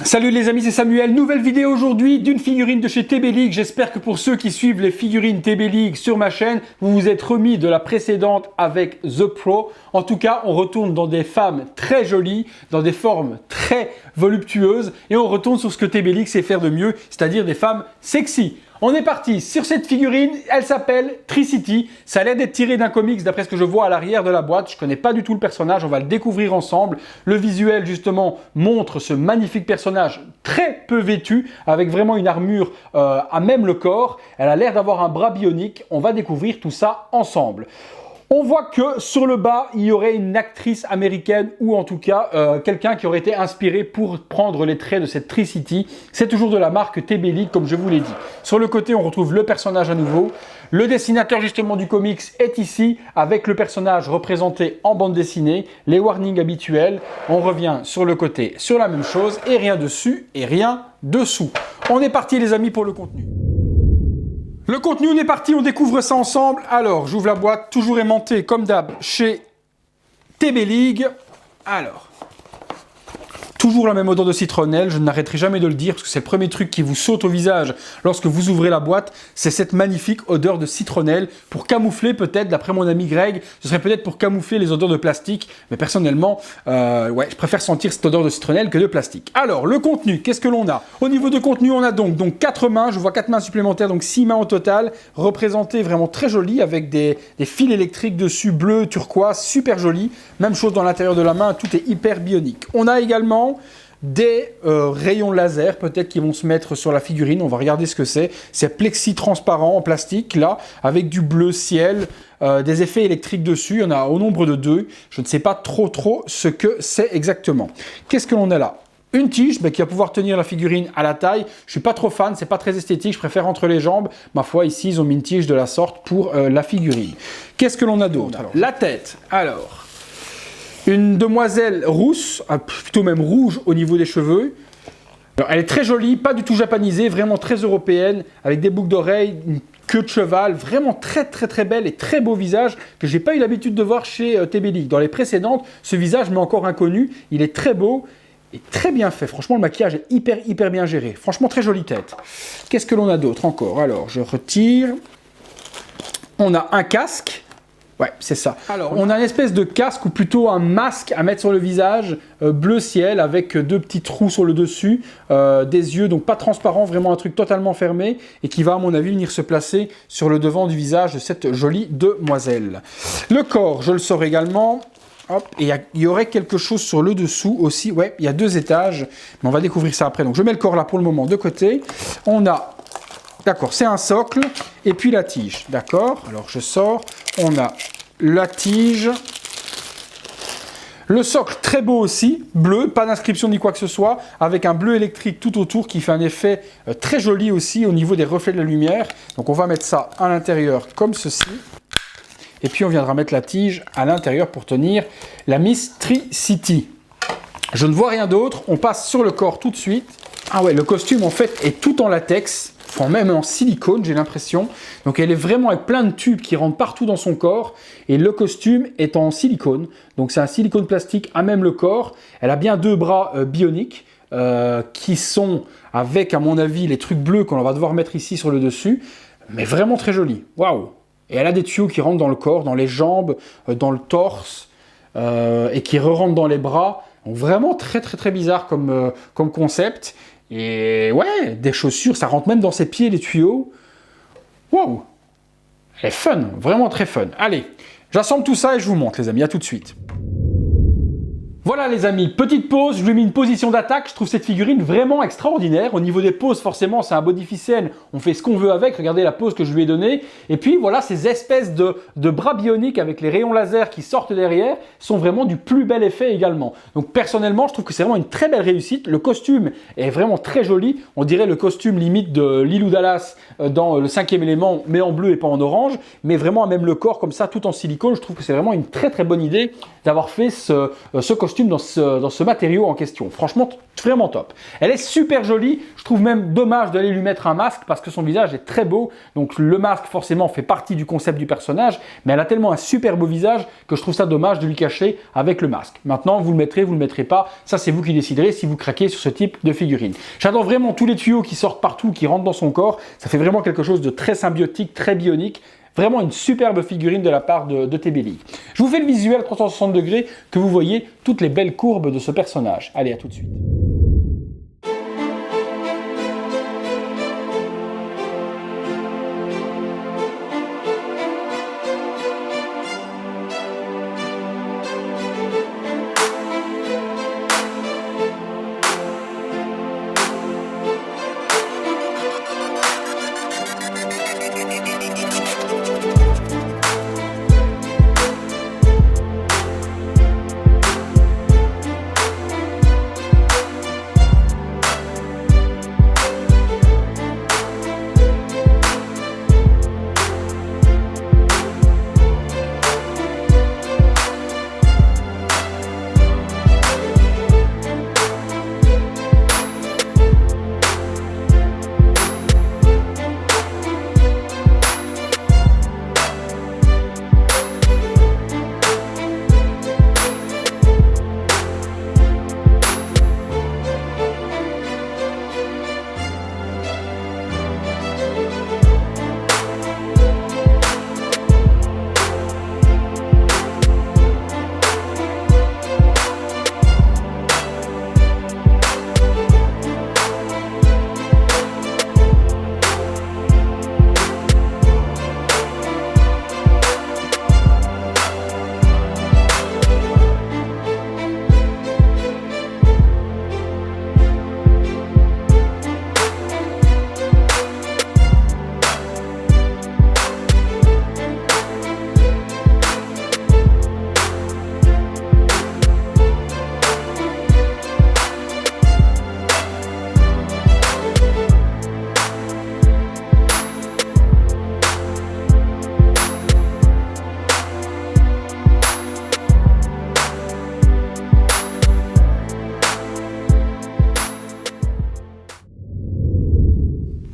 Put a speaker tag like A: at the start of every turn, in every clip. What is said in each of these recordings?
A: Salut les amis, c'est Samuel. Nouvelle vidéo aujourd'hui d'une figurine de chez TB League. J'espère que pour ceux qui suivent les figurines TB League sur ma chaîne, vous vous êtes remis de la précédente avec The Pro. En tout cas, on retourne dans des femmes très jolies, dans des formes très voluptueuses et on retourne sur ce que TB League sait faire de mieux, c'est-à-dire des femmes sexy. On est parti sur cette figurine, elle s'appelle Tricity. Ça a l'air d'être tiré d'un comics d'après ce que je vois à l'arrière de la boîte. Je ne connais pas du tout le personnage, on va le découvrir ensemble. Le visuel justement montre ce magnifique personnage très peu vêtu avec vraiment une armure à même le corps. Elle a l'air d'avoir un bras bionique, on va découvrir tout ça ensemble. On voit que sur le bas, il y aurait une actrice américaine ou en tout cas quelqu'un qui aurait été inspiré pour prendre les traits de cette Tricity. C'est toujours de la marque TB League comme je vous l'ai dit. Sur le côté, on retrouve le personnage à nouveau. Le dessinateur justement du comics est ici avec le personnage représenté en bande dessinée, les warnings habituels. On revient sur le côté sur la même chose et rien dessus et rien dessous. On est parti les amis pour le contenu. Le contenu, on est parti, on découvre ça ensemble. Alors, j'ouvre la boîte, toujours aimanté comme d'hab chez TB League. Alors, toujours la même odeur de citronnelle, je n'arrêterai jamais de le dire parce que c'est le premier truc qui vous saute au visage lorsque vous ouvrez la boîte, c'est cette magnifique odeur de citronnelle pour camoufler peut-être, d'après mon ami Greg, ce serait peut-être pour camoufler les odeurs de plastique, mais personnellement, ouais, je préfère sentir cette odeur de citronnelle que de plastique. Alors, le contenu, qu'est-ce que l'on a? Au niveau de contenu, on a donc 4 mains, je vois 4 mains supplémentaires, donc 6 mains au total, représentées vraiment très jolies avec des fils électriques dessus, bleu, turquoise, super joli. Même chose dans l'intérieur de la main, tout est hyper bionique. On a également des rayons laser peut-être qui vont se mettre sur la figurine, on va regarder ce que c'est. C'est plexi transparent en plastique là, avec du bleu ciel, des effets électriques dessus, il y en a au nombre de 2. Je ne sais pas trop ce que c'est exactement. Qu'est-ce que l'on a là? Une tige qui va pouvoir tenir la figurine à la taille. Je ne suis pas trop fan, c'est pas très esthétique, je préfère entre les jambes. Ma foi, ici, ils ont mis une tige de la sorte pour la figurine. Qu'est-ce que l'on a d'autre? La tête, alors... Une demoiselle rousse, plutôt même rouge au niveau des cheveux. Alors, elle est très jolie, pas du tout japonisée, vraiment très européenne, avec des boucles d'oreilles, une queue de cheval, vraiment très belle et très beau visage que j'ai pas eu l'habitude de voir chez TB League. Dans les précédentes, ce visage m'est encore inconnu, il est très beau et très bien fait. Franchement, le maquillage est hyper bien géré. Franchement, très jolie tête. Qu'est-ce que l'on a d'autre encore? Alors, je retire. On a un casque. Ouais, c'est ça. Alors, on a une espèce de casque ou plutôt un masque à mettre sur le visage, bleu ciel avec 2 petits trous sur le dessus, des yeux donc pas transparents, vraiment un truc totalement fermé et qui va à mon avis venir se placer sur le devant du visage de cette jolie demoiselle. Le corps, je le sors également. Hop, et il y aurait quelque chose sur le dessous aussi. Ouais, il y a 2 étages, mais on va découvrir ça après. Donc je mets le corps là pour le moment de côté. On a... D'accord, c'est un socle et puis la tige. D'accord, alors je sors. On a la tige. Le socle très beau aussi, bleu, pas d'inscription ni quoi que ce soit, avec un bleu électrique tout autour qui fait un effet très joli aussi au niveau des reflets de la lumière. Donc on va mettre ça à l'intérieur comme ceci. Et puis on viendra mettre la tige à l'intérieur pour tenir la Miss Tricity. Je ne vois rien d'autre, on passe sur le corps tout de suite. Ah ouais, le costume en fait est tout en latex. Enfin, même en silicone, j'ai l'impression. Donc elle est vraiment avec plein de tubes qui rentrent partout dans son corps. Et le costume est en silicone. Donc c'est un silicone plastique à même le corps. Elle a bien 2 bras bioniques qui sont avec, à mon avis, les trucs bleus qu'on va devoir mettre ici sur le dessus. Mais vraiment très joli. Waouh! Et elle a des tuyaux qui rentrent dans le corps, dans les jambes, dans le torse et qui re-rentrent dans les bras. Donc vraiment très bizarre comme concept. Et ouais, des chaussures, ça rentre même dans ses pieds, les tuyaux. Waouh! Elle est fun, vraiment très fun. Allez, j'assemble tout ça et je vous montre les amis, à tout de suite. Voilà les amis, petite pause, je lui ai mis une position d'attaque, je trouve cette figurine vraiment extraordinaire. Au niveau des poses, forcément, c'est un bodyficène, on fait ce qu'on veut avec, regardez la pose que je lui ai donnée. Et puis voilà, ces espèces de bras bioniques avec les rayons laser qui sortent derrière sont vraiment du plus bel effet également. Donc personnellement, je trouve que c'est vraiment une très belle réussite. Le costume est vraiment très joli, on dirait le costume limite de Lilou Dallas dans le 5e élément, mais en bleu et pas en orange. Mais vraiment à même le corps comme ça, tout en silicone, je trouve que c'est vraiment une très bonne idée d'avoir fait ce costume costume dans ce matériau en question. Franchement, vraiment top. Elle est super jolie. Je trouve même dommage d'aller lui mettre un masque parce que son visage est très beau. Donc le masque forcément fait partie du concept du personnage, mais elle a tellement un super beau visage que je trouve ça dommage de lui cacher avec le masque. Maintenant, vous le mettrez, vous le mettrez pas. Ça, c'est vous qui déciderez si vous craquez sur ce type de figurine. J'adore vraiment tous les tuyaux qui sortent partout, qui rentrent dans son corps. Ça fait vraiment quelque chose de très symbiotique, très bionique. Vraiment une superbe figurine de la part de TB League. Je vous fais le visuel 360 degrés que vous voyez toutes les belles courbes de ce personnage. Allez, à tout de suite.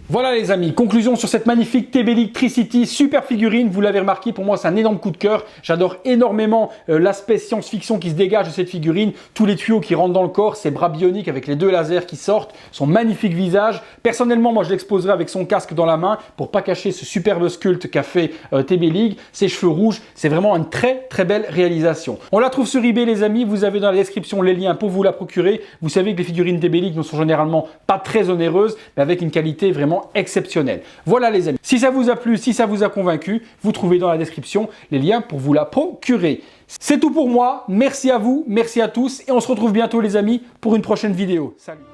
A: Voilà les amis, conclusion sur cette magnifique TB League Tricity, super figurine, vous l'avez remarqué, pour moi c'est un énorme coup de cœur, j'adore énormément l'aspect science-fiction qui se dégage de cette figurine, tous les tuyaux qui rentrent dans le corps, ses bras bioniques avec les 2 lasers qui sortent, son magnifique visage. Personnellement, moi je l'exposerai avec son casque dans la main pour pas cacher ce superbe sculpte qu'a fait TB League, ses cheveux rouges, c'est vraiment une très belle réalisation. On la trouve sur eBay les amis, vous avez dans la description les liens pour vous la procurer. Vous savez que les figurines TB League ne sont généralement pas très onéreuses, mais avec une qualité vraiment exceptionnelle. Voilà les amis, si ça vous a plu, si ça vous a convaincu, vous trouvez dans la description les liens pour vous la procurer. C'est tout pour moi, merci à vous, merci à tous et on se retrouve bientôt les amis pour une prochaine vidéo. Salut!